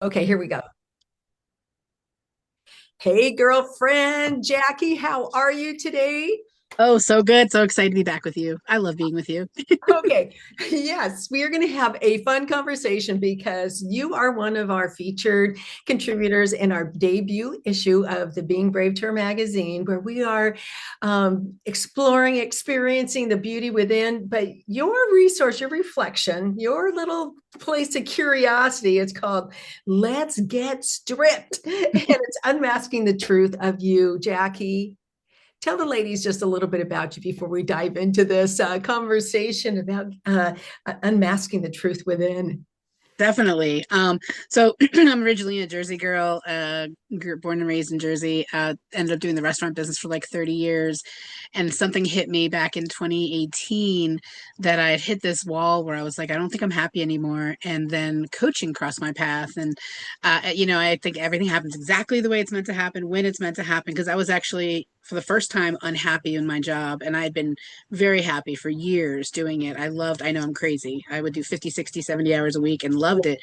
Okay, here we go. Hey, girlfriend Jackie, how are you today? Oh, so good. So excited to be back with you. I love being with you. Okay, yes, we are going to have a fun conversation because you are one of our featured contributors in our debut issue of the Being Brave Tour magazine, where we are exploring, experiencing the beauty within. But your resource, your reflection, your little place of curiosity, it's called Let's Get Stripped. And it's unmasking the truth of you, Jackie. Tell the ladies just a little bit about you before we dive into this conversation about unmasking the truth within. Definitely. So I'm originally a Jersey girl, born and raised in Jersey. Ended up doing the restaurant business for like 30 years, and something hit me back in 2018 that I had hit this wall where I was like, I don't think I'm happy anymore. And then coaching crossed my path, and I think everything happens exactly the way it's meant to happen when it's meant to happen. Because I was actually for the first time unhappy in my job, and I had been very happy for years doing it. I know I'm crazy. I would do 50, 60, 70 hours a week and loved it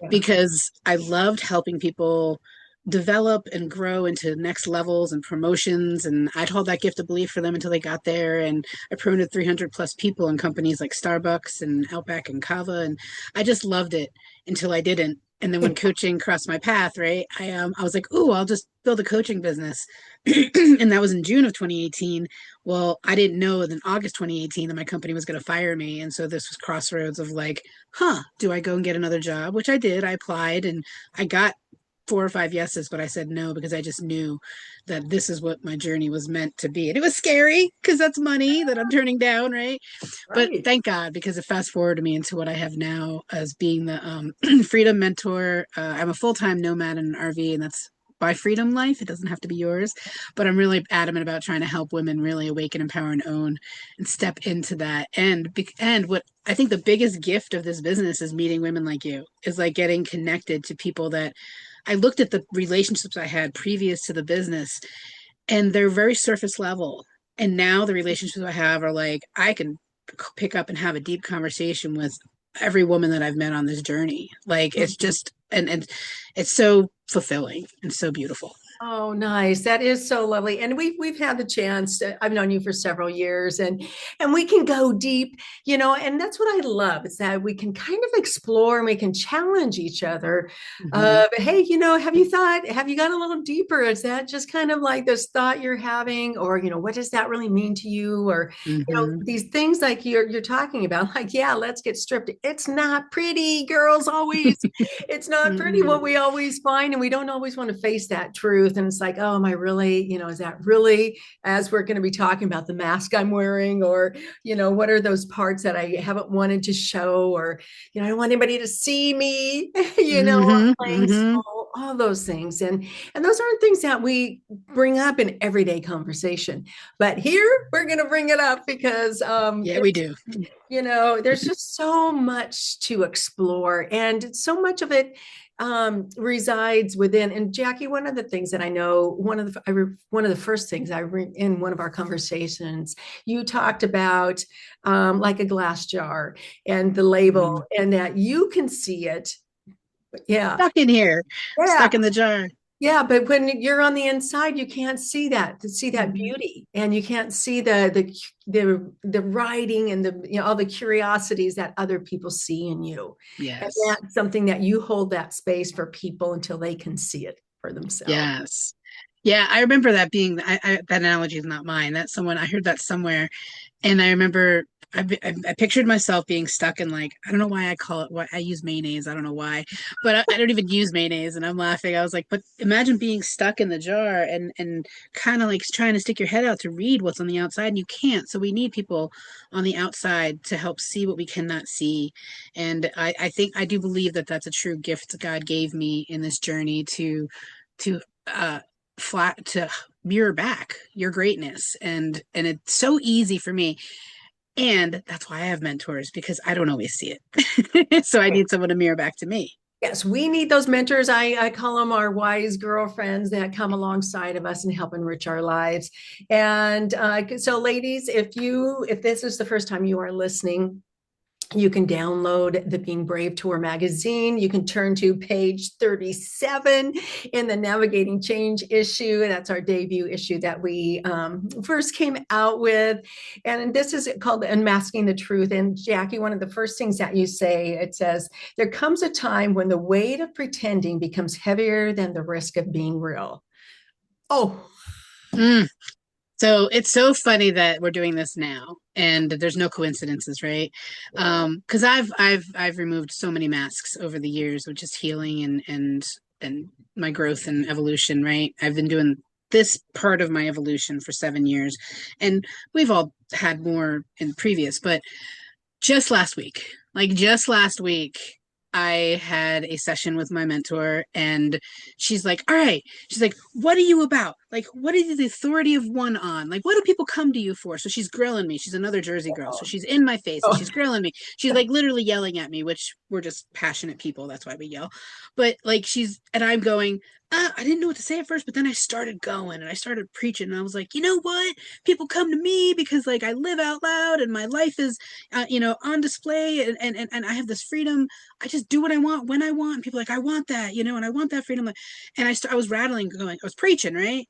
Yeah. because I loved helping people develop and grow into next levels and promotions. And I'd hold that gift of belief for them until they got there. And I promoted 300 plus people in companies like Starbucks and Outback and Kava. And I just loved it until I didn't. And then when coaching crossed my path, right, I was like, "Ooh, I'll just build a coaching business," and that was in June of 2018. Well, I didn't know in August 2018 that my company was going to fire me, and so this was crossroads of like, do I go and get another job? Which I did. I applied and I got 4 or 5 yeses, but I said no because I just knew that this is what my journey was meant to be. And it was scary because that's money that I'm turning down, right? But Right. thank God, because it fast forwarded me into what I have now as being the freedom mentor. I'm a full time nomad in an RV, and that's by freedom life. It doesn't have to be yours, but I'm really adamant about trying to help women really awaken, empower, and own, and step into that. And what I think the biggest gift of this business is meeting women like you. Is like getting connected to people that I looked at the relationships I had previous to the business, and they're very surface level. And now the relationships I have are like I can pick up and have a deep conversation with every woman that I've met on this journey. Like it's just and it's so fulfilling and so beautiful. Oh, nice. That is so lovely. And we've had the chance. I've known you for several years and we can go deep, and that's what I love is that we can kind of explore and we can challenge each other. Mm-hmm. Hey, have you gone a little deeper? Is that just kind of like this thought you're having, or what does that really mean to you? Or, Mm-hmm. these things like you're talking about, like, yeah, let's get stripped. It's not pretty, girls always. It's not pretty Mm-hmm. what we always find, and we don't always want to face that truth. And it's like, oh, am I really, is that really, as we're going to be talking about the mask I'm wearing, or, what are those parts that I haven't wanted to show, or, I don't want anybody to see me, Mm-hmm. playing Mm-hmm. small, all those things. And those aren't things that we bring up in everyday conversation. But here we're going to bring it up because Yeah, we do. there's just so much to explore, and so much of it resides within. And Jackie, one of the things that I know, one of the first things in one of our conversations, you talked about like a glass jar and the label, Mm-hmm. and that you can see it. Yeah, Stuck in here, yeah, stuck in the jar. yeah, but when you're on the inside, you can't see that, to see that Mm-hmm. beauty, and you can't see the writing and the all the curiosities that other people see in you. And Yes. that's something that you hold that space for people until they can see it for themselves. Yes. Yeah, I remember that being that analogy is not mine. That's someone I heard that somewhere, and I remember I pictured myself being stuck in like I don't know why I call it what I use mayonnaise. I don't know why, but I don't even use mayonnaise, and I'm laughing. I was like, but imagine being stuck in the jar and kind of like trying to stick your head out to read what's on the outside, and you can't. So we need people on the outside to help see what we cannot see, and I think I do believe that that's a true gift God gave me in this journey to uh flat to mirror back your greatness, and it's so easy for me, and that's why I have mentors because I don't always see it. So I need someone to mirror back to me. Yes, we need those mentors. I call them our wise girlfriends that come alongside of us and help enrich our lives. And so, ladies, if this is the first time you are listening, You can download the Being Brave Tour magazine. You can turn to page 37 in the Navigating Change issue. That's our debut issue that we first came out with. And this is called Unmasking the Truth. And Jackie, one of the first things that you say, it says, there comes a time when the weight of pretending becomes heavier than the risk of being real. Oh, Mm. So it's so funny that we're doing this now, and there's no coincidences, right? Because I've removed so many masks over the years, which is healing and my growth and evolution, right? I've been doing this part of my evolution for 7 years, and we've all had more in previous, but just last week, I had a session with my mentor, and she's like, all right, she's like, what are you about? Like, what is the authority of one on? Like, what do people come to you for? So she's grilling me. She's another Jersey girl. So she's in my face and oh, she's grilling me. She's like literally yelling at me, which we're just passionate people. That's why we yell. But like, and I'm going, I didn't know what to say at first, but then I started going and I started preaching. And I was like, you know what? People come to me because like I live out loud and my life is, on display, and I have this freedom. I just do what I want when I want. And people are like, I want that, and I want that freedom. And I was rattling, going, I was preaching, right?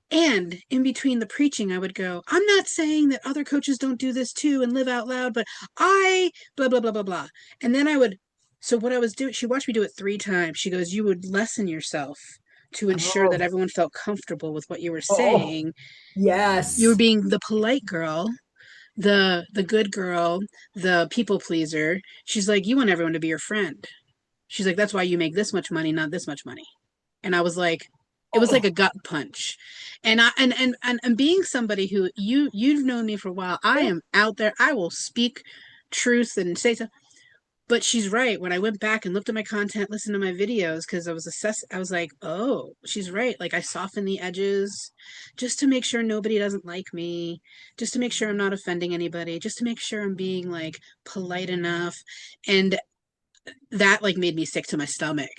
And in between the preaching, I would go, I'm not saying that other coaches don't do this too and live out loud, but I blah, blah, blah, blah, blah. And then so what I was doing, she watched me do it 3 times. She goes, you would lessen yourself to ensure that oh, everyone felt comfortable with what you were oh, saying. You were yes. being the polite girl, the good girl, the people pleaser. She's like, you want everyone to be your friend. She's like, that's why you make this much money, not this much money. And I was like, it was like Oh, a gut punch. And and being somebody who you've known me for a while, I am out there. I will speak truth and say so. But she's right. When I went back and looked at my content, listened to my videos, because I was like, oh, she's right. Like I soften the edges just to make sure nobody doesn't like me, just to make sure I'm not offending anybody, just to make sure I'm being like polite enough. And that like made me sick to my stomach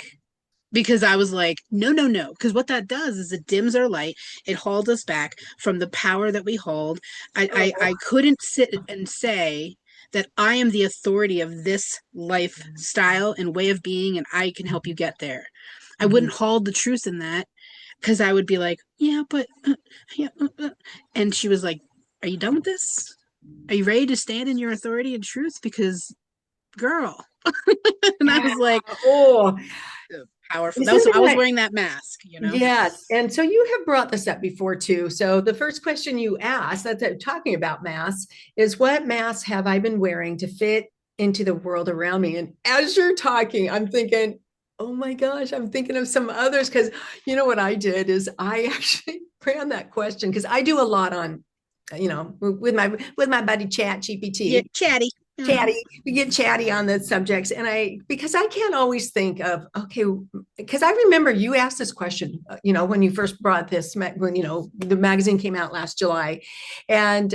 because I was like, no, no, no. Because what that does is it dims our light. It holds us back from the power that we hold. I couldn't sit and say that I am the authority of this lifestyle and way of being, and I can help you get there. I mhm. wouldn't hold the truth in that because I would be like, yeah, but, yeah. And she was like, are you done with this? Are you ready to stand in your authority and truth? Because, girl. And I Yeah. was like, Oh, powerful. That was isn't so I was that wearing that mask. yes? And so you have brought this up before too. So the first question you asked, that's talking about masks, is what mask have I been wearing to fit into the world around me? And as you're talking, I'm thinking, oh my gosh, I'm thinking of some others because you know what I did is I actually ran that question because I do a lot on, with my buddy Chat Yeah, GPT. chatty. Mm-hmm. Chatty, we get chatty on the subjects, and because I can't always think of, okay, because I remember you asked this question, when you first brought this, when the magazine came out last July, and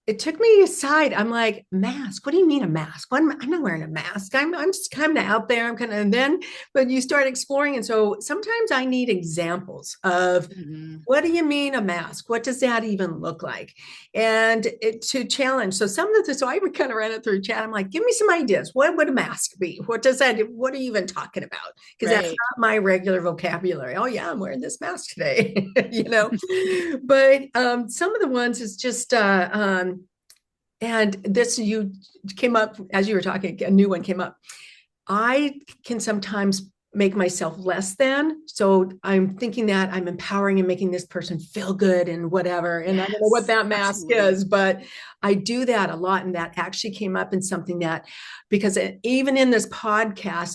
it took me aside. I'm like, mask? What do you mean a mask? I'm not wearing a mask. I'm just kind of out there. I'm kind of, and then, but you start exploring. And so sometimes I need examples of Mm-hmm. what do you mean a mask? What does that even look like? And to challenge. So so I kind of ran it through chat. I'm like, give me some ideas. What would a mask be? What are you even talking about? Because that's Right. not my regular vocabulary. Oh yeah, I'm wearing this mask today, But some of the ones is just, and this you came up as you were talking, a new one came up. I can sometimes make myself less than. So I'm thinking that I'm empowering and making this person feel good and whatever. And I don't know what Yes, that mask absolutely. is, but I do that a lot. And that actually came up in something that, because even in this podcast,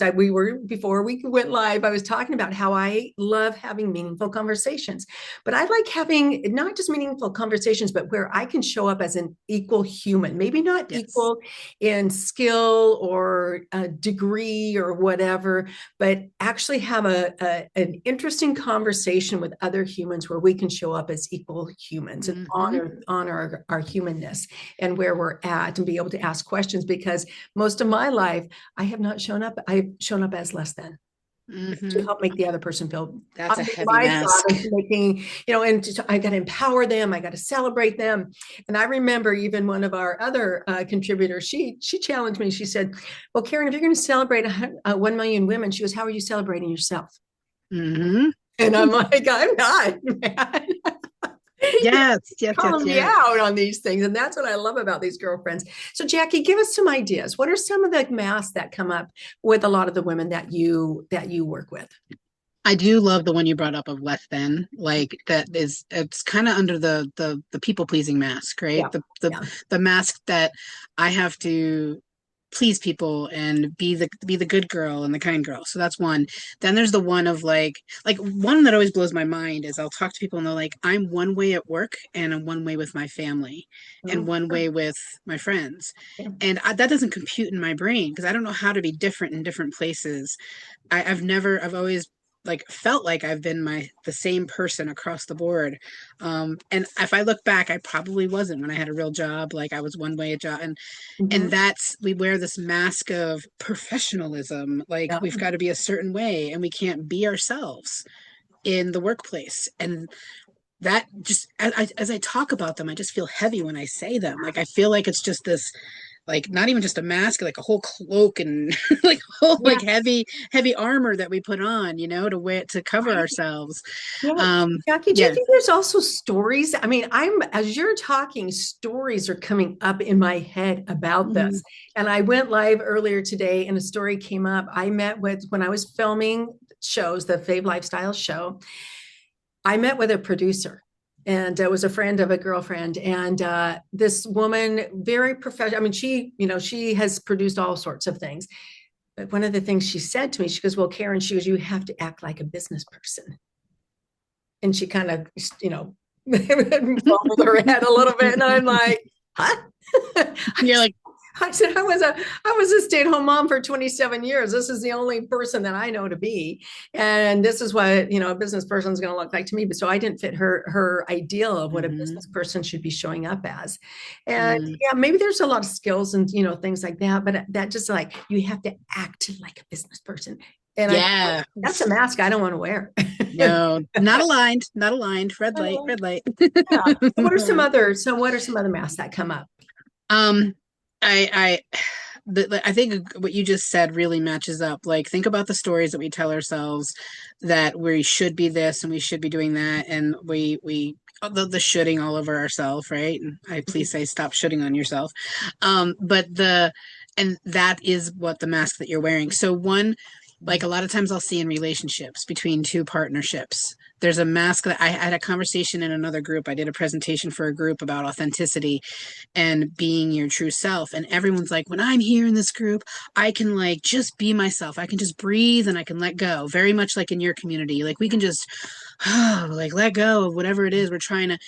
before we went live, I was talking about how I love having meaningful conversations. But I like having not just meaningful conversations, but where I can show up as an equal human, maybe not Yes. equal in skill or a degree or whatever, but actually have an interesting conversation with other humans where we can show up as equal humans and Mm-hmm. honor our humanness and where we're at and be able to ask questions because most of my life I've shown up as less than. to Hmm. help make the other person feel. That's a heavy My thought mask. is making, and I got to empower them. I got to celebrate them. And I remember even one of our other contributors, she challenged me. She said, "Well, Karen, if you're going to celebrate 1 million women," she goes, "How are you celebrating yourself?" Hmm. And I'm like, "I'm not, man." Yes, yes, yes, Calling me yes. out on these things. And that's what I love about these girlfriends. So, Jackie, give us some ideas. What are some of the masks that come up with a lot of the women that you work with? I do love the one you brought up of less than, like that is it's kind of under the people pleasing mask, right? Yeah. Yeah. The mask that I have to please people and be the good girl and the kind girl. So that's one. Then there's the one of like one that always blows my mind is I'll talk to people and they're like, I'm one way at work and I'm one way with my family and Oh, one sure. way with my friends. Yeah. And that doesn't compute in my brain because I don't know how to be different in different places. I've always like felt like I've been the same person across the board. And if I look back, I probably wasn't when I had a real job. Like I was one way a job, and Mhm. that's we wear this mask of professionalism. Like Yeah. we've got to be a certain way, and we can't be ourselves in the workplace. And that just as I talk about them, I just feel heavy when I say them. Like I feel like it's just this like not even just a mask, like a whole cloak and like whole Yeah. like heavy armor that we put on, to wear to cover Right. ourselves. Yeah. Um, Jackie, do you yeah. think there's also stories? I mean, as you're talking, stories are coming up in my head about Mhm. this. And I went live earlier today and a story came up. I met with, when I was filming shows, the Fave Lifestyle show, I met with a producer and was a friend of a girlfriend. And this woman, very professional. I mean, she has produced all sorts of things. But one of the things she said to me, she goes, "Well, Karen," she goes, "you have to act like a business person." And she kind of, you know, bobbled her head a little bit. And I'm like, "Huh?" You're like, I said, I was a stay-at-home mom for 27 years. This is the only person that I know to be. And this is what, a business person is going to look like to me. But so I didn't fit her ideal of what a mhm, business person should be showing up as. And mm, yeah, maybe there's a lot of skills and, things like that, but that just like, you have to act like a business person. And I, yeah. that's a mask I don't want to wear. No, not aligned, not aligned. Red light, red light. Yeah. So what are some other masks that come up? um, I think what you just said really matches up. Like, think about the stories that we tell ourselves that we should be this and we should be doing that, and we the shoulding all over ourselves, right? And I please say stop shoulding on yourself. But and that is what the mask that you're wearing. So one, like a lot of times I'll see in relationships between two partnerships. There's a mask that I had a conversation in another group. I did a presentation for a group about authenticity and being your true self. And everyone's like, when I'm here in this group, I can like just be myself. I can just breathe and I can let go. Very much like in your community. Like we can just like let go of whatever it is we're trying to.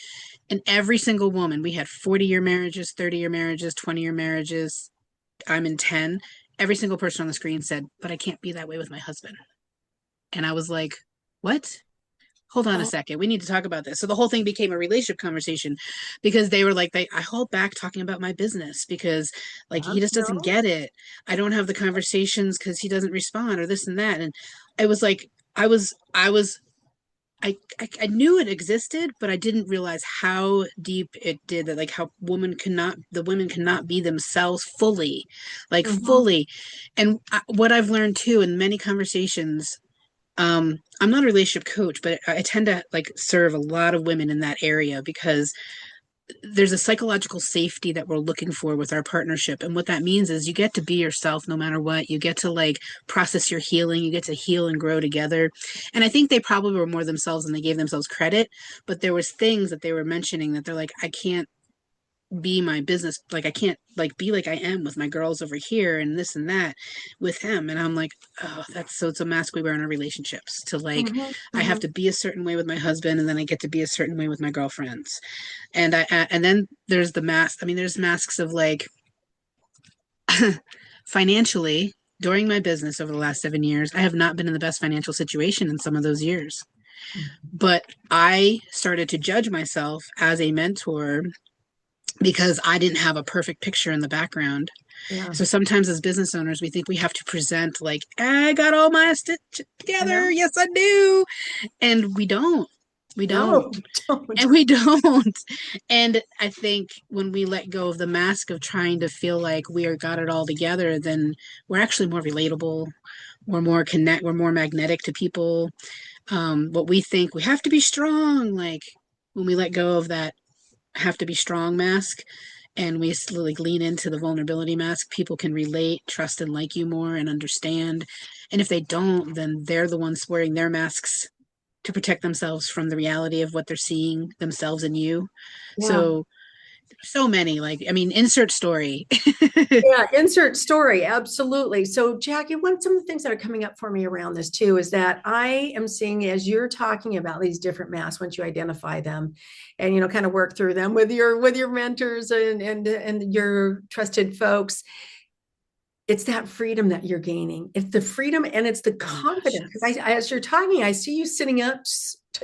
And every single woman, we had 40-year marriages, 30-year marriages, 20-year marriages. I'm in 10. Every single person on the screen said, but I can't be that way with my husband. And I was like, what? Hold on a Oh, second. We need to talk about this. So the whole thing became a relationship conversation because they were like, I hold back talking about my business because like yeah, he just doesn't no. get it. I don't have the conversations because he doesn't respond or this and that. And it was like, I knew it existed, but I didn't realize how deep it did that, like how the women cannot be themselves fully, like Mhm. fully. And what I've learned too in many conversations, I'm not a relationship coach, but I tend to like serve a lot of women in that area because there's a psychological safety that we're looking for with our partnership. And what that means is you get to be yourself no matter what. You get to like process your healing, you get to heal and grow together. And I think they probably were more themselves than they gave themselves credit, but there was things that they were mentioning that they're like, I can't be my business, like I can't like be like I am with my girls over here and this and that with him. And I'm like, oh, that's so it's a mask we wear in our relationships to like Mhm. I have Mhm. to be a certain way with my husband and then I get to be a certain way with my girlfriends. And and then there's the mask. I mean, there's masks of like financially during my business over the last 7 years, I have not been in the best financial situation in some of those years. But I started to judge myself as a mentor because I didn't have a perfect picture in the background. Yeah. So sometimes as business owners, we think we have to present like, I got all my shit I together. know. Yes, I do. And we don't. We don't. No, don't. And we don't. And I think when we let go of the mask of trying to feel like we are got it all together, then we're actually more relatable. We're more magnetic to people. What we think we have to be strong, like when we let go of that have to be strong mask and we like lean into the vulnerability mask, people can relate, trust, and like you more and understand. And if they don't, then they're the ones wearing their masks to protect themselves from the reality of what they're seeing themselves in you. Yeah. So so many, like, I mean, insert story. Yeah, insert story. Absolutely. So, Jackie, some of the things that are coming up for me around this too is that I am seeing as you're talking about these different masks, once you identify them and kind of work through them with your mentors and your trusted folks, it's that freedom that you're gaining. It's the freedom and it's the Oh my gosh, confidence. Because yes. as you're talking, I see you sitting up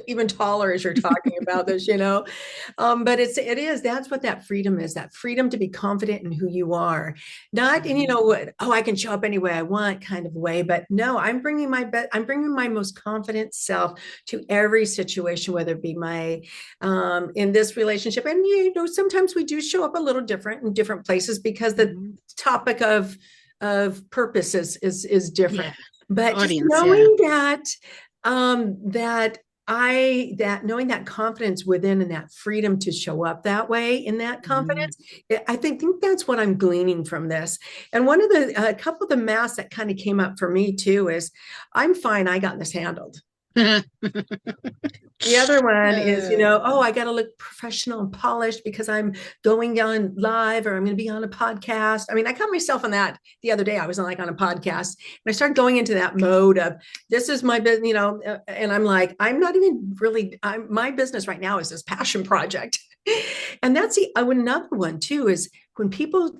even taller as you're talking about this. But that's what that freedom is, that freedom to be confident in who you are, not in, Mhm. what, oh, I can show up any way I want kind of way, but no, I'm bringing my most confident self to every situation, whether it be in this relationship. And, sometimes we do show up a little different in different places because the Mhm. topic of purpose is different. Yeah, But just audience, yeah. knowing that knowing that confidence within and that freedom to show up that way in that Mhm. confidence, I think that's what I'm gleaning from this. And a couple of the masks that kind of came up for me too is I'm fine. I got this handled. The other one is, Uh, oh, I got to look professional and polished because I'm going on live or I'm going to be on a podcast. I mean, I caught myself on that the other day. I was on a podcast and I started going into that mode of this is my business, and I'm like, I'm not even really, my business right now is this passion project. And that's another one too, is when people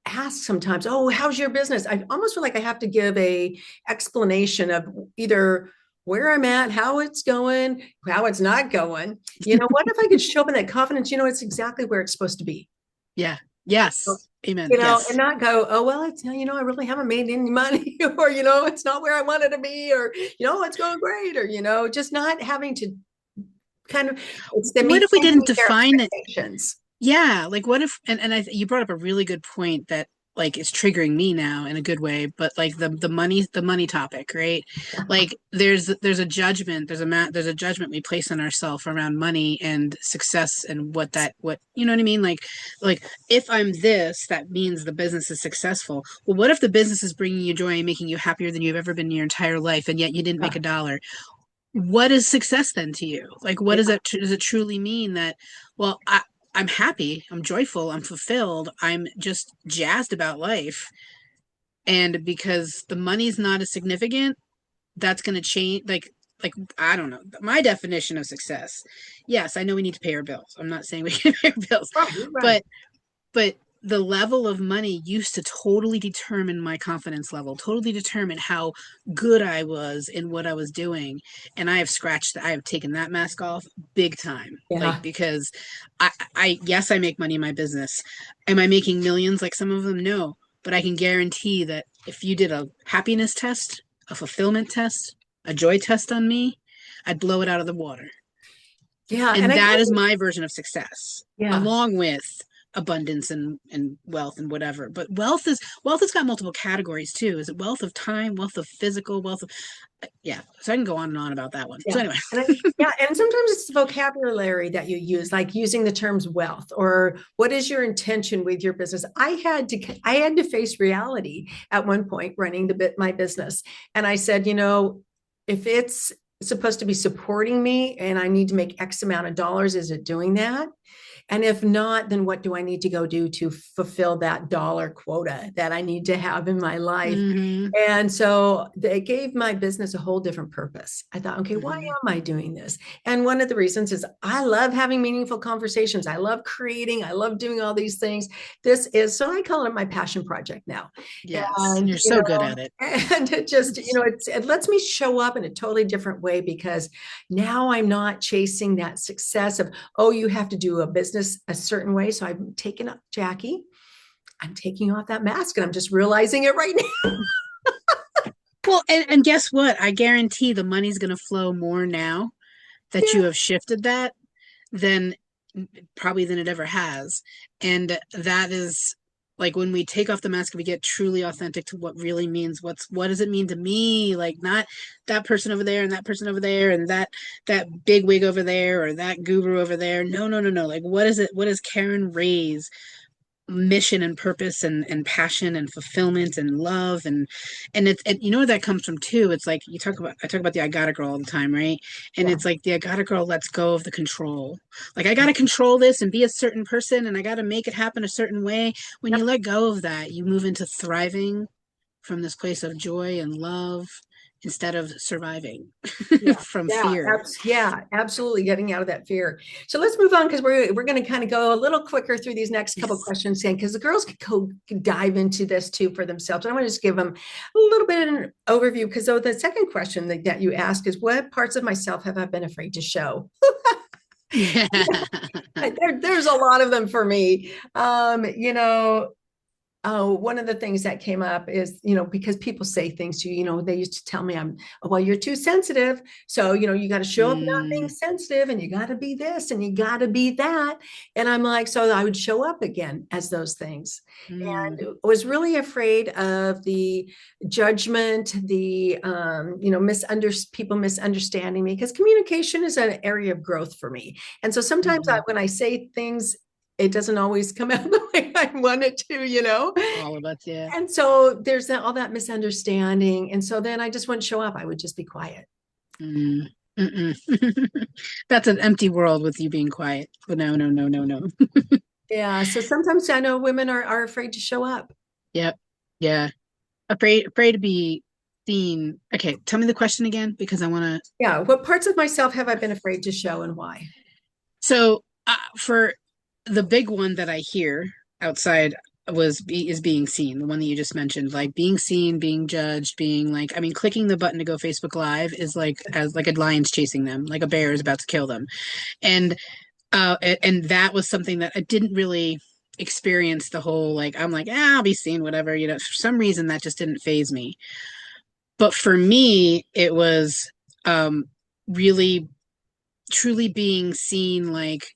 ask sometimes, oh, how's your business? I almost feel like I have to give a explanation of either where I'm at, how it's going, how it's not going. What if I could show up in that confidence, it's exactly where it's supposed to be. yeah. Yes. Amen. And Yes. not go, oh, well, I really haven't made any money, or, it's not where I wanted to be, or, it's going great, or, just not having to kind of, it's to What meet if we didn't their define it? expectations. Yeah, like what if you brought up a really good point that like is triggering me now in a good way, but like the money topic, right? Like there's a judgment, there's a judgment we place on ourselves around money and success and what you know what I mean? Like if I'm this, that means the business is successful. Well, what if the business is bringing you joy and making you happier than you've ever been in your entire life and yet you didn't make Yeah. a dollar? What is success then to you? Like, what does it truly mean that, well, I'm happy, I'm joyful, I'm fulfilled, I'm just jazzed about life. And because the money's not as significant, that's going to change. Like, I don't know. My definition of success. Yes, I know we need to pay our bills. I'm not saying we can pay our bills, Right, right. but but the level of money used to totally determine my confidence level, totally determine how good I was in what I was doing. And I have taken that mask off big time. Like, Yeah. because yes, I make money in my business. Am I making millions like some of them? No. But I can guarantee that if you did a happiness test, a fulfillment test, a joy test on me, I'd blow it out of the water. Yeah. And And I that is guess, my version of success, yeah. along with abundance and wealth and whatever. But wealth has got multiple categories too. Is it wealth of time, wealth of physical, wealth of yeah. So I can go on and on about that one. So Yeah. anyway. Yeah. And sometimes it's the vocabulary that you use, like using the terms wealth or what is your intention with your business. I had to face reality at one point running my business. And I said, if it's supposed to be supporting me and I need to make X amount of dollars, is it doing that? And if not, then what do I need to go do to fulfill that dollar quota that I need to have in my life? Mm-hmm. And so it gave my business a whole different purpose. I thought, okay, why Mm-hmm. am I doing this? And one of the reasons is I love having meaningful conversations. I love creating. I love doing all these things. So I call it my passion project now. Yes. And, You're so good at it. and it just, it lets me show up in a totally different way because now I'm not chasing that success of, oh, you have to do a business a certain way. So I've taken up Jackie. I'm taking off that mask and I'm just realizing it right now. Well, and guess what? I guarantee the money's going to flow more now that you Yeah. have shifted that than probably than it ever has. And that is like when we take off the mask, we get truly authentic to what really means. What does it mean to me? Like not that person over there and that person over there and that big wig over there or that guru over there. No, no, no, no. Like what is it? What is Karen Ray's mission and purpose and passion and fulfillment and love and it's you know where that comes from too. It's like I talk about the I gotta girl all the time, right? And Yeah. it's like the I gotta girl lets go of the control. Like I gotta control this and be a certain person and I gotta make it happen a certain way. When you Yep. let go of that, you move into thriving from this place of joy and love instead of surviving Yeah, from fear. yeah, absolutely getting out of that fear. So let's move on because we're going to kind of go a little quicker through these next couple Yes. questions, because the girls can dive into this too for themselves. I want to just give them a little bit of an overview because the second question that you ask is, what parts of myself have I been afraid to show? Yeah. There's a lot of them for me. One of the things that came up is, because people say things to you, they used to tell me well, you're too sensitive. So, you got to show up not being Mm, sensitive and you got to be this and you got to be that. And I'm like, so I would show up again as those things. mm, And I was really afraid of the judgment, the, people misunderstanding me, because communication is an area of growth for me. And so sometimes mhm. when I say things, it doesn't always come out the way I want it to. All of us, yeah. And so there's all that misunderstanding. And so then I just wouldn't show up. I would just be quiet. Mm, mm-mm. That's an empty world with you being quiet. But no, no, no, no, no. Yeah. So sometimes I know women are afraid to show up. Yep. Yeah. Afraid to be seen. Okay, tell me the question again because I want to. Yeah. What parts of myself have I been afraid to show and why? So, for the big one that I hear outside is being seen, the one that you just mentioned, like being seen, being judged, being like, I mean, clicking the button to go Facebook Live is like as like a lion's chasing them, like a bear is about to kill them. And and that was something that I didn't really experience the whole like I'm like I'll be seen whatever for some reason that just didn't phase me. But for me it was really truly being seen like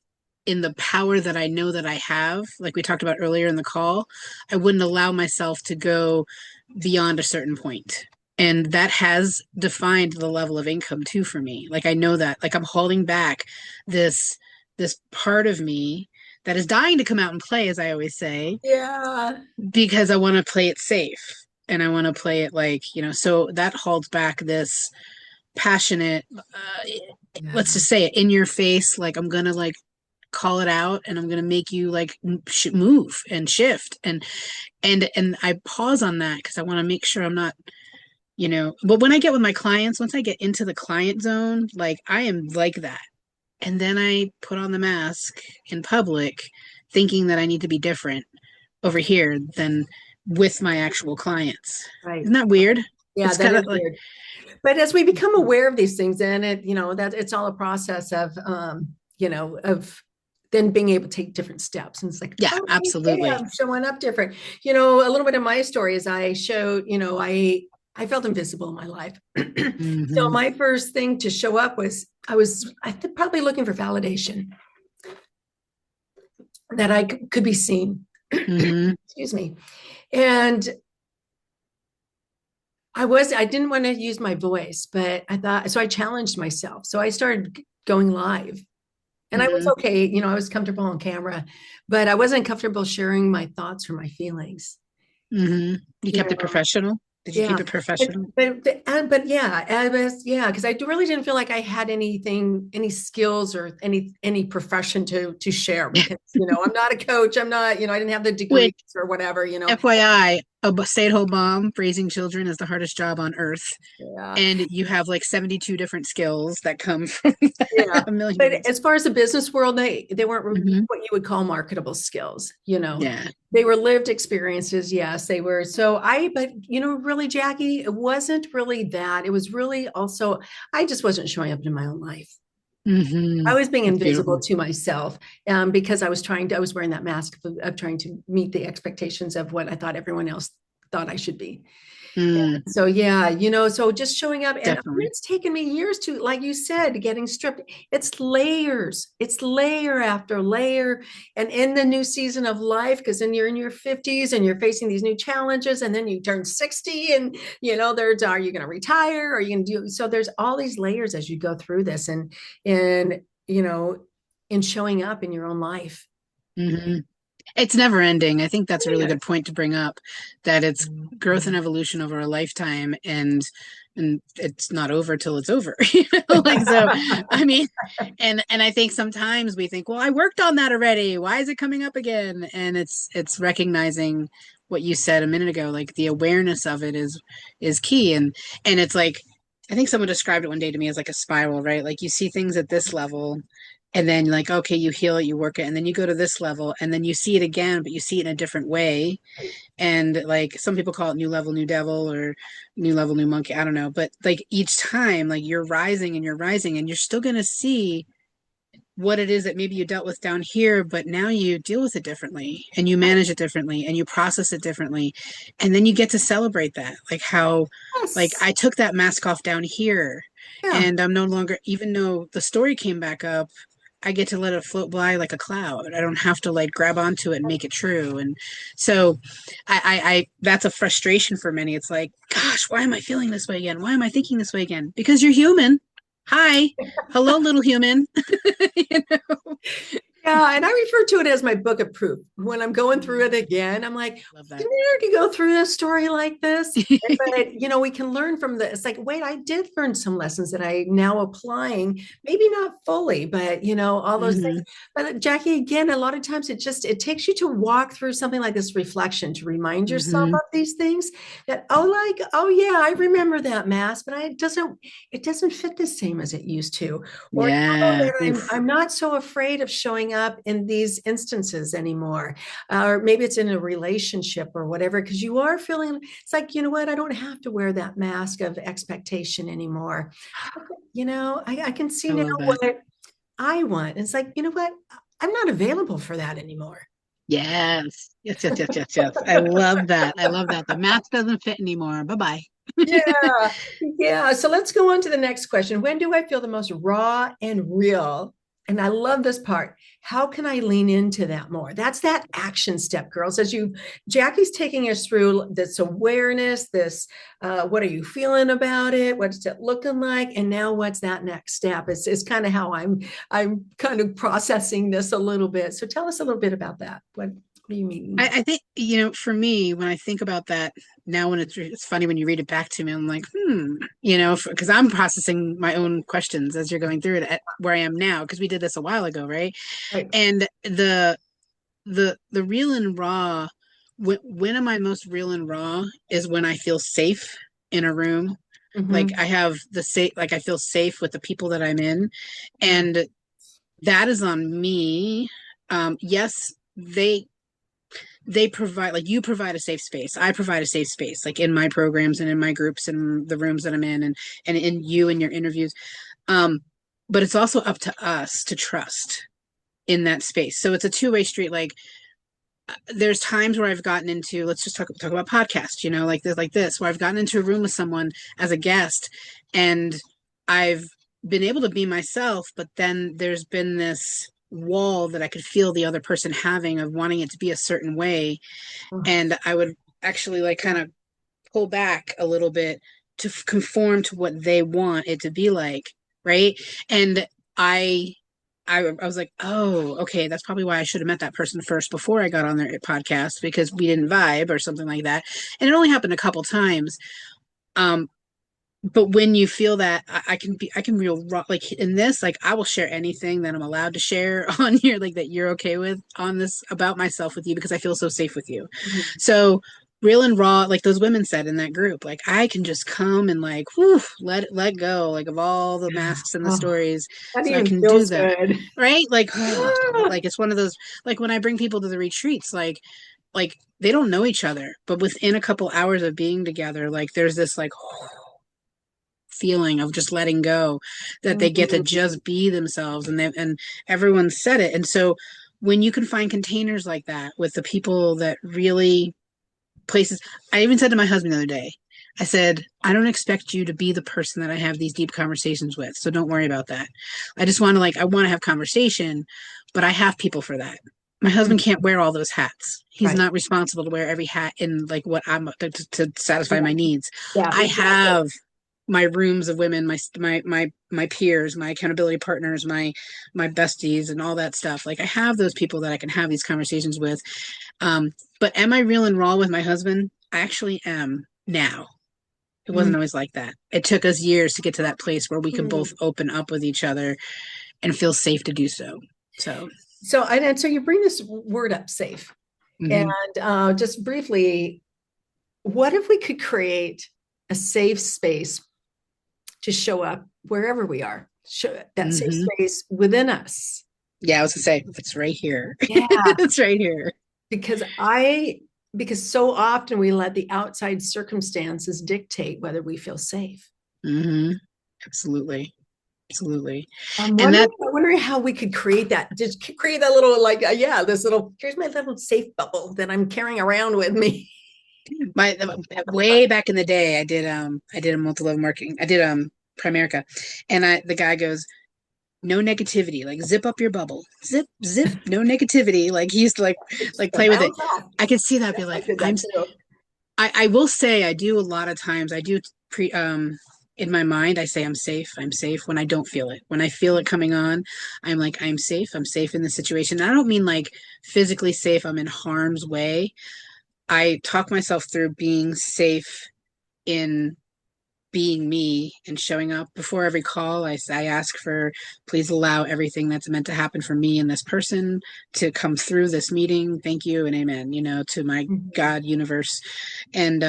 in the power that I know that I have, like we talked about earlier in the call. I wouldn't allow myself to go beyond a certain point. And that has defined the level of income too for me. Like I know that, like I'm holding back this this part of me that is dying to come out and play, as I always say, Yeah. because I want to play it safe and I want to play it like, so that holds back this passionate, Yeah. let's just say it in your face, like I'm gonna like call it out and I'm gonna make you like move and shift and I pause on that because I want to make sure I'm not, but when I get with my clients, once I get into the client zone, like I am like that. And then I put on the mask in public thinking that I need to be different over here than with my actual clients. Right. Isn't that weird? Yeah, It's that kind is of like, weird. But as we become aware of these things, and that it's all a process of then being able to take different steps. And it's like, yeah, okay, yeah, absolutely. I'm showing up different. A little bit of my story is I showed, I felt invisible in my life. So Hmm. my first thing to show up was I think probably looking for validation that I could be seen. Hmm. Excuse me. And I didn't want to use my voice, but I thought, so I challenged myself. So I started going live and I was Hmm. okay. I was comfortable on camera, but I wasn't comfortable sharing my thoughts or my feelings. Hmm. You You kept it know, professional? Did you keep yeah, it professional? but yeah, yeah, because I really didn't feel like I had any skills or any profession to share because I'm not a coach. I'm not, I didn't have the degrees Which, or whatever. FYI, a stay-at-home mom raising children is the hardest job on earth. Yeah. And you have like 72 different skills that come from Yeah. a million But others. as far as the business world, they weren't Hmm. what you would call marketable skills. Yeah. They were lived experiences. Yes, they were. But really, Jackie, it wasn't really that. It was really also, I just wasn't showing up in my own life. I Hmm. was being That's invisible beautiful. to myself because I was wearing that mask of trying to meet the expectations of what I thought everyone else thought I should be. Mm, So yeah, so just showing up, and definitely. it's taken me years to, like you said, getting stripped. It's layers. It's layer after layer. And in the new season of life, because then you're in your 50s and you're facing these new challenges, and then you turn 60 and there's, are you going to retire? Are you going to do so? There's all these layers as you go through this and in showing up in your own life. Hmm. It's never ending. I think that's a really good Yes. point to bring up, that it's growth and evolution over a lifetime, and it's not over till it's over. Like, so I mean, and I think sometimes we think, well, I worked on that already. Why is it coming up again? And it's recognizing what you said a minute ago, like the awareness of it is key. And it's like, I think someone described it one day to me as like a spiral, right? Like you see things at this level, and then like, okay, you heal it, you work it, and then you go to this level, and then you see it again, but you see it in a different way. And like some people call it new level, new devil, or new level, new monkey, I don't know, but like each time, like you're rising and you're rising, and you're still going to see what it is that maybe you dealt with down here, but now you deal with it differently, and you manage it differently, and you process it differently. And then you get to celebrate that, like how, like Yes. I took that mask off down here, Yeah. and I'm no longer, even though the story came back up, I get to let it float by like a cloud. I don't have to like grab onto it and make it true. And so that's a frustration for many. It's like, gosh, why am I feeling this way again? Why am I thinking this way again? Because you're human. Hi. Hello, little human. You know? Yeah, and I refer to it as my book of proof. When I'm going through it again, I'm like, Love that. didn't I already go through a story like this? But we can learn from this. It's like, wait, I did learn some lessons that I now applying, maybe not fully, but all those things. Hmm. But Jackie, again, a lot of times it takes you to walk through something like this reflection to remind yourself Hmm. of these things that, oh yeah, I remember that mask, but it doesn't fit the same as it used to. Or Yeah. that Oof. I'm not so afraid of showing up in these instances anymore. Or maybe it's in a relationship or whatever, because you are feeling, it's like, you know what, I don't have to wear that mask of expectation anymore. I can see I now love that. what I want. It's like, you know what, I'm not available for that anymore. Yes. Yes, yes, yes, yes, yes. I love that. I love that. The mask doesn't fit anymore. Bye-bye. Yeah, yeah. So let's go on to the next question. When do I feel the most raw and real? And I love this part. How can I lean into that more? That's that action step, girls. Jackie's taking us through this awareness, what are you feeling about it? What's it looking like? And now what's that next step? Is kind of how I'm kind of processing this a little bit. So tell us a little bit about that. What do you mean? I think, for me, when I think about that now, when it's funny when you read it back to me, I'm like, because I'm processing my own questions as you're going through it at where I am now, because we did this a while ago, right? Right. And the real and raw, when am I most real and raw is when I feel safe in a room. Like Mm-hmm. I have the safe, like I feel safe with the people that I'm in, Yeah. and that is on me. Yes, they provide, like, you provide a safe space, I provide a safe space, like in my programs and in my groups and the rooms that I'm in, and in you and your interviews. um but it's also up to us to trust in that space, so it's a two-way street. Like there's times where I've gotten into, let's just talk about podcasts, like this, where I've gotten into a room with someone as a guest, and I've been able to be myself, but then there's been this wall that I could feel the other person having of wanting it to be a certain way, and I would actually like kind of pull back a little bit to conform to what they want it to be like, right? And I I was like, oh, okay, that's probably why I should have met that person first before I got on their podcast, because we didn't vibe or something like that. And it only happened a couple times. Um, but when you feel that, I can real raw, like in this, like I will share anything that I'm allowed to share on here, like that you're okay with on this about myself with you, because I feel so safe with you. Mhm. So real and raw, like those women said in that group, like I can just come and like, whew, let go, like of all the Yeah. masks and the Oh, stories, that so I even can do feels that. good. Right? Like, Yeah. like it's one of those, like when I bring people to the retreats, like they don't know each other, but within a couple hours of being together, like there's this like feeling of just letting go, that they get to Mhm. just be themselves, and everyone said it. And so when you can find containers like that with the people that really places, I even said to my husband the other day, I said, I don't expect you to be the person that I have these deep conversations with. So don't worry about that. I just want to I want to have conversation, but I have people for that. My husband Mhm. can't wear all those hats. He's Right. not responsible to wear every hat in what I'm to satisfy Yeah. my needs. Yeah, I exactly. have my rooms of women, my peers, my accountability partners, my besties, and all that stuff. Like I have those people that I can have these conversations with. Um, but am I real and raw with my husband? I actually am now. It wasn't always like that. It took us years to get to that place where we could both Mhm. open up with each other and feel safe to do so. So, So you bring this word up, safe. And mhm, just briefly, what if we could create a safe space to show up wherever we are? Show that safe mhm. space within us. Yeah, I was gonna say it's right here. Yeah, It's right here. because I because so often we let the outside circumstances dictate whether we feel safe. Hmm. Absolutely, absolutely. I'm And that wondering how we could create that. Just create that little yeah, this little here's my little safe bubble that I'm carrying around with me. my way back in the day, I did a multi-level marketing. I did Primerica, and I the guy goes, no negativity, like zip up your bubble, zip zip, no negativity. Like he used to like So play with it. bounce off. I could see that, be I like, did that too. I will say I do a lot of times. I do pre in my mind. I say I'm safe. I'm safe when I don't feel it. When I feel it coming on, I'm like I'm safe. I'm safe in the situation. And I don't mean like physically safe. I'm in harm's way. I talk myself through being safe in being me and showing up before every call. I ask for, please allow everything that's meant to happen for me and this person to come through this meeting. Thank you and amen, to my Mhm. God universe. And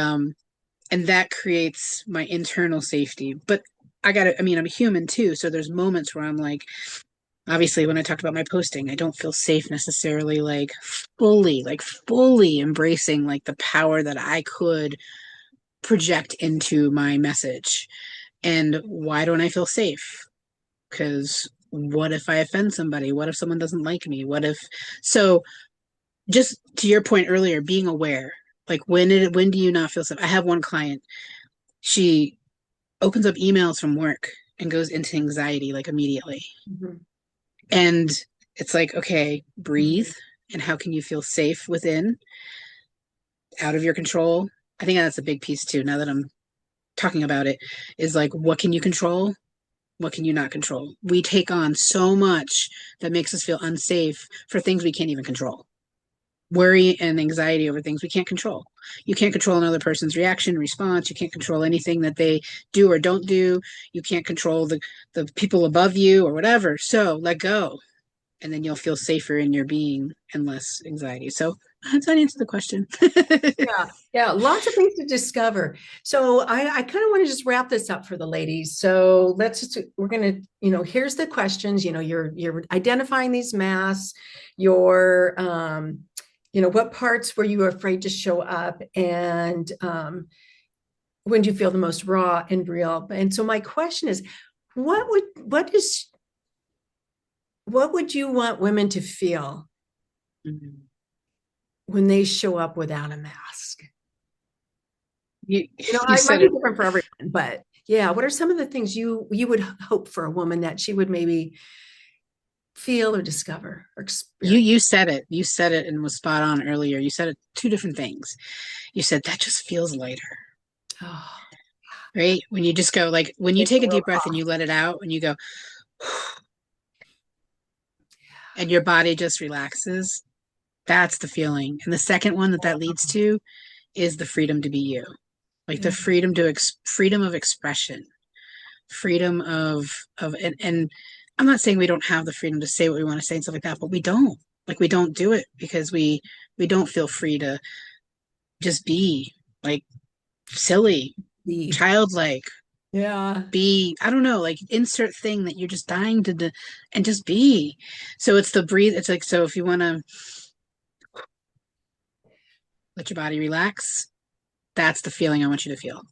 that creates my internal safety. But I mean, I'm human too. So there's moments where I'm like, obviously when I talked about my posting, I don't feel safe necessarily fully embracing like the power that I could project into my message. And why don't I feel safe? Because what if I offend somebody? What if someone doesn't like me? What if so just to your point earlier, being aware. Like when do you not feel safe? I have one client. She opens up emails from work and goes into anxiety like immediately. Mhm. And it's like, okay, breathe. Mhm. And how can you feel safe within, out of your control? I think that's a big piece too. Now that I'm talking about it, is like, what can you control? What can you not control? We take on so much that makes us feel unsafe for things we can't even control. Worry and anxiety over things we can't control. You can't control another person's reaction, response. You can't control anything that they do or don't do. You can't control the people above you or whatever. So let go, and then you'll feel safer in your being and less anxiety. So does that answer the question? Yeah, yeah, lots of things to discover. So I kind of want to just wrap this up for the ladies. So we're gonna, here's the questions. You're identifying these masks. Your, what parts were you afraid to show up, and when do you feel the most raw and real? And so my question is, what would what is what would you want women to feel Mhm. when they show up without a mask? You you It might said be it. different for everyone, but yeah, what are some of the things you would hope for a woman that she would maybe feel or discover or You experience? you said it. You said it and was spot on earlier. You said it two different things. You said that just feels lighter, Oh, right? When you just go like when you take take a a real deep breath and cough. you let it out and you go and your body just relaxes, that's the feeling. And the second one that leads to is the freedom to be you. Like the Yeah. freedom of expression, freedom of and I'm not saying we don't have the freedom to say what we want to say and stuff like that, but we don't. Like we don't do it because we don't feel free to just be like silly, The childlike, yeah. be, I don't know, like insert thing that you're just dying to do and just be. So it's the breathe. It's like, so if you want to let your body relax, that's the feeling I want you to feel.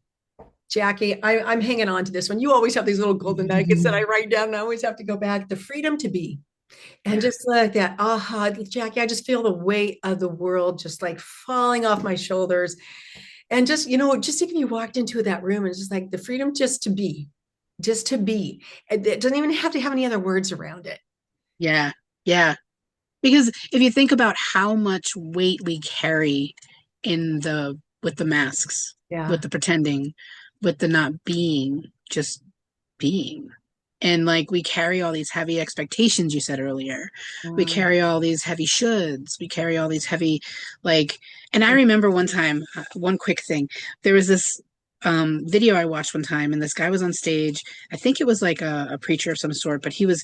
Jackie, I'm hanging on to this one. You always have these little golden nuggets that I write down, and I always have to go back. The freedom to be. And Yeah. just like that, aha, Jackie, I just feel the weight of the world just like falling off my shoulders. And just, just even you walked into that room and it's just like the freedom just to be, just to be. It doesn't even have to have any other words around it. Yeah. Yeah. Because if you think about how much weight we carry in the with the masks, with Yeah. the pretending, with the not being, just being. And like we carry all these heavy expectations you said earlier. We Mm. carry all these heavy shoulds. We carry all these heavy like and I remember one time, one quick thing. There was this video I watched one time and this guy was on stage. I think it was like a preacher of some sort, but he was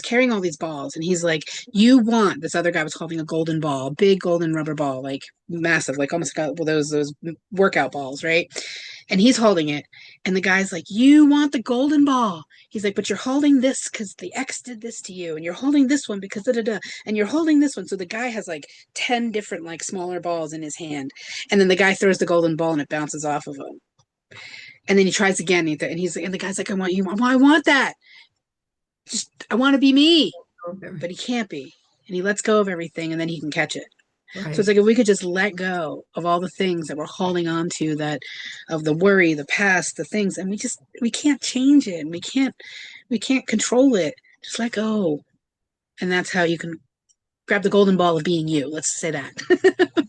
carrying all these balls and he's like, you want this other guy was holding a golden ball, big golden rubber ball, like massive, like almost like those workout balls, right? And he's holding it. And the guy's like, you want the golden ball. He's like, but you're holding this because the ex did this to you. And you're holding this one because da da da. And you're holding this one. So the guy has like 10 different, like smaller balls in his hand. And then the guy throws the golden ball and it bounces off of him. And then he tries again. And he's like, and the guy's like, I want that. Just, I want to be me. Okay. But he can't be. And he lets go of everything and then he can catch it. So it's Right. like if we could just let go of all the things that we're holding on to, that of the worry, the past, the things, and we can't change it and we can't control it. Just let go. And that's how you can grab the golden ball of being you. Let's say that.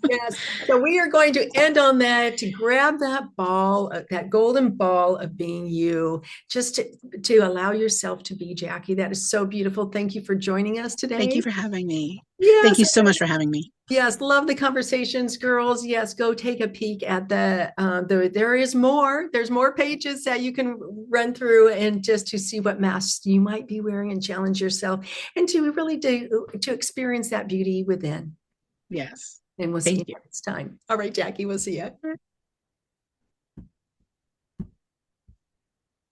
Yes. So we are going to end on that to grab that ball, that golden ball of being you, just to allow yourself to be Jackie. That is so beautiful. Thank you for joining us Thank today. you for having me. Thank Yes. you so much for having me. Yes, love the conversations, girls. Yes, go take a peek at there is more. There's more pages that you can run through and just to see what masks you might be wearing and challenge yourself and to really do to experience that beauty within. Yes. And we'll see Thank you you. next time. All right, Jackie, we'll see you.